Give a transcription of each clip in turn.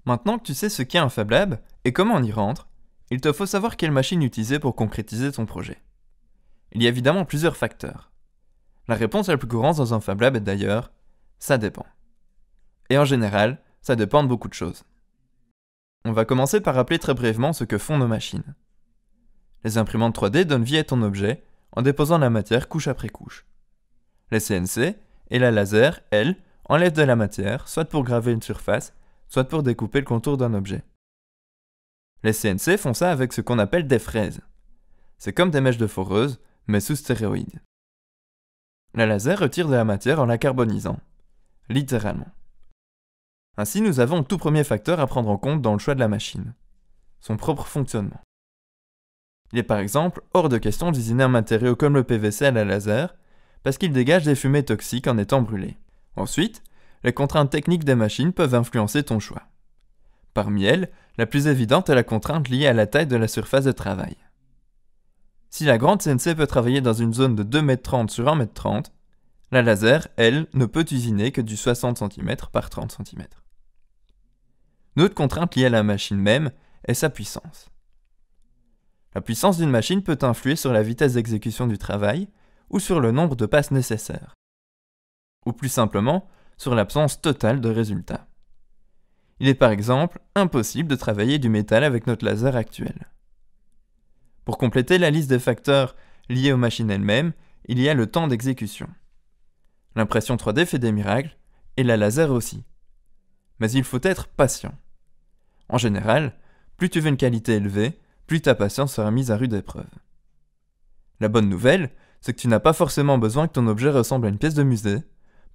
Maintenant que tu sais ce qu'est un Fab Lab et comment on y rentre, il te faut savoir quelle machine utiliser pour concrétiser ton projet. Il y a évidemment plusieurs facteurs. La réponse la plus courante dans un Fab Lab est d'ailleurs « ça dépend ». Et en général, ça dépend de beaucoup de choses. On va commencer par rappeler très brièvement ce que font nos machines. Les imprimantes 3D donnent vie à ton objet en déposant la matière couche après couche. Les CNC et la laser, elles, enlèvent de la matière, soit pour graver une surface, soit pour découper le contour d'un objet. Les CNC font ça avec ce qu'on appelle des fraises. C'est comme des mèches de foreuse, mais sous stéroïdes. La laser retire de la matière en la carbonisant, littéralement. Ainsi, nous avons le tout premier facteur à prendre en compte dans le choix de la machine, son propre fonctionnement. Il est par exemple hors de question d'usiner un matériau comme le PVC à la laser, parce qu'il dégage des fumées toxiques en étant brûlé. Ensuite, les contraintes techniques des machines peuvent influencer ton choix. Parmi elles, la plus évidente est la contrainte liée à la taille de la surface de travail. Si la grande CNC peut travailler dans une zone de 2,30 m sur 1,30 m, la laser, elle, ne peut usiner que du 60 cm par 30 cm. Une autre contrainte liée à la machine même est sa puissance. La puissance d'une machine peut influer sur la vitesse d'exécution du travail ou sur le nombre de passes nécessaires. Ou plus simplement, sur l'absence totale de résultats. Il est par exemple impossible de travailler du métal avec notre laser actuel. Pour compléter la liste des facteurs liés aux machines elles-mêmes, il y a le temps d'exécution. L'impression 3D fait des miracles, et la laser aussi. Mais il faut être patient. En général, plus tu veux une qualité élevée, plus ta patience sera mise à rude épreuve. La bonne nouvelle, c'est que tu n'as pas forcément besoin que ton objet ressemble à une pièce de musée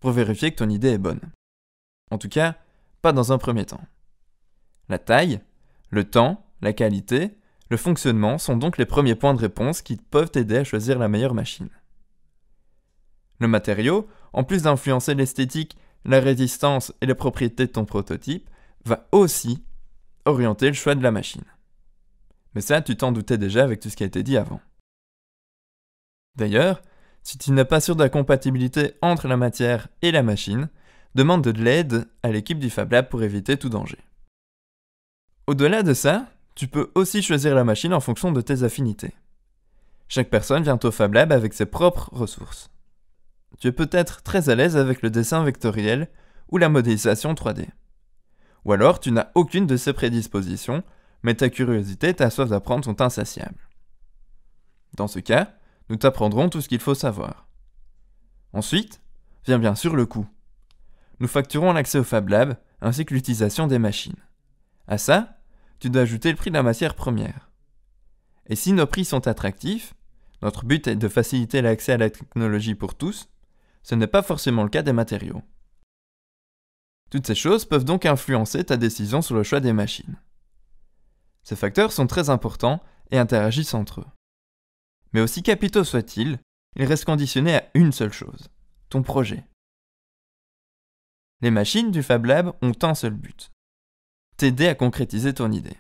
pour vérifier que ton idée est bonne. En tout cas, pas dans un premier temps. La taille, le temps, la qualité, le fonctionnement sont donc les premiers points de réponse qui peuvent t'aider à choisir la meilleure machine. Le matériau, en plus d'influencer l'esthétique, la résistance et les propriétés de ton prototype, va aussi orienter le choix de la machine. Mais ça, tu t'en doutais déjà avec tout ce qui a été dit avant. D'ailleurs, si tu n'es pas sûr de la compatibilité entre la matière et la machine, demande de l'aide à l'équipe du Fab Lab pour éviter tout danger. Au-delà de ça, tu peux aussi choisir la machine en fonction de tes affinités. Chaque personne vient au Fab Lab avec ses propres ressources. Tu es peut-être très à l'aise avec le dessin vectoriel ou la modélisation 3D. Ou alors tu n'as aucune de ces prédispositions, mais ta curiosité et ta soif d'apprendre sont insatiables. Dans ce cas, nous t'apprendrons tout ce qu'il faut savoir. Ensuite, vient bien sûr le coût. Nous facturons l'accès au Fab Lab ainsi que l'utilisation des machines. À ça, tu dois ajouter le prix de la matière première. Et si nos prix sont attractifs, notre but est de faciliter l'accès à la technologie pour tous, ce n'est pas forcément le cas des matériaux. Toutes ces choses peuvent donc influencer ta décision sur le choix des machines. Ces facteurs sont très importants et interagissent entre eux. Mais aussi capitaux soient-ils, ils restent conditionnés à une seule chose, ton projet. Les machines du Fab Lab ont un seul but, t'aider à concrétiser ton idée.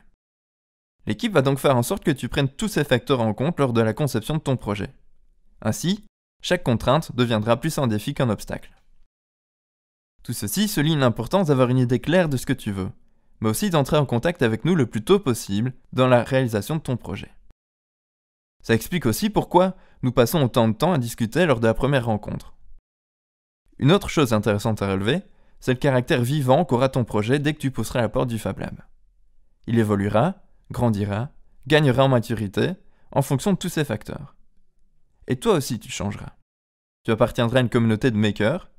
L'équipe va donc faire en sorte que tu prennes tous ces facteurs en compte lors de la conception de ton projet. Ainsi, chaque contrainte deviendra plus un défi qu'un obstacle. Tout ceci souligne l'importance d'avoir une idée claire de ce que tu veux, mais aussi d'entrer en contact avec nous le plus tôt possible dans la réalisation de ton projet. Ça explique aussi pourquoi nous passons autant de temps à discuter lors de la première rencontre. Une autre chose intéressante à relever, c'est le caractère vivant qu'aura ton projet dès que tu pousseras la porte du Fab Lab. Il évoluera, grandira, gagnera en maturité, en fonction de tous ces facteurs. Et toi aussi tu changeras. Tu appartiendras à une communauté de makers,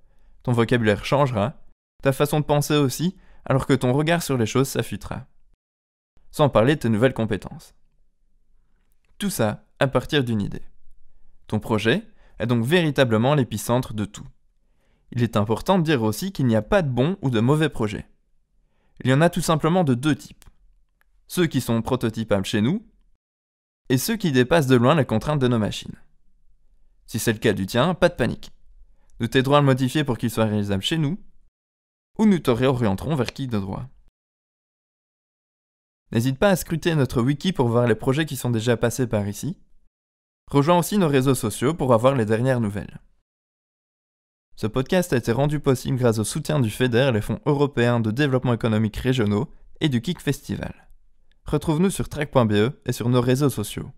ton vocabulaire changera, ta façon de penser aussi, alors que ton regard sur les choses s'affûtera. Sans parler de tes nouvelles compétences. Tout ça à partir d'une idée. Ton projet est donc véritablement l'épicentre de tout. Il est important de dire aussi qu'il n'y a pas de bons ou de mauvais projets. Il y en a tout simplement de deux types. Ceux qui sont prototypables chez nous, et ceux qui dépassent de loin les contraintes de nos machines. Si c'est le cas du tien, pas de panique. Nous t'aiderons à le modifier pour qu'il soit réalisable chez nous, ou nous te réorienterons vers qui de droit. N'hésite pas à scruter notre wiki pour voir les projets qui sont déjà passés par ici. Rejoins aussi nos réseaux sociaux pour avoir les dernières nouvelles. Ce podcast a été rendu possible grâce au soutien du FEDER et les fonds européens de développement économique régionaux et du Kik Festival. Retrouve-nous sur track.be et sur nos réseaux sociaux.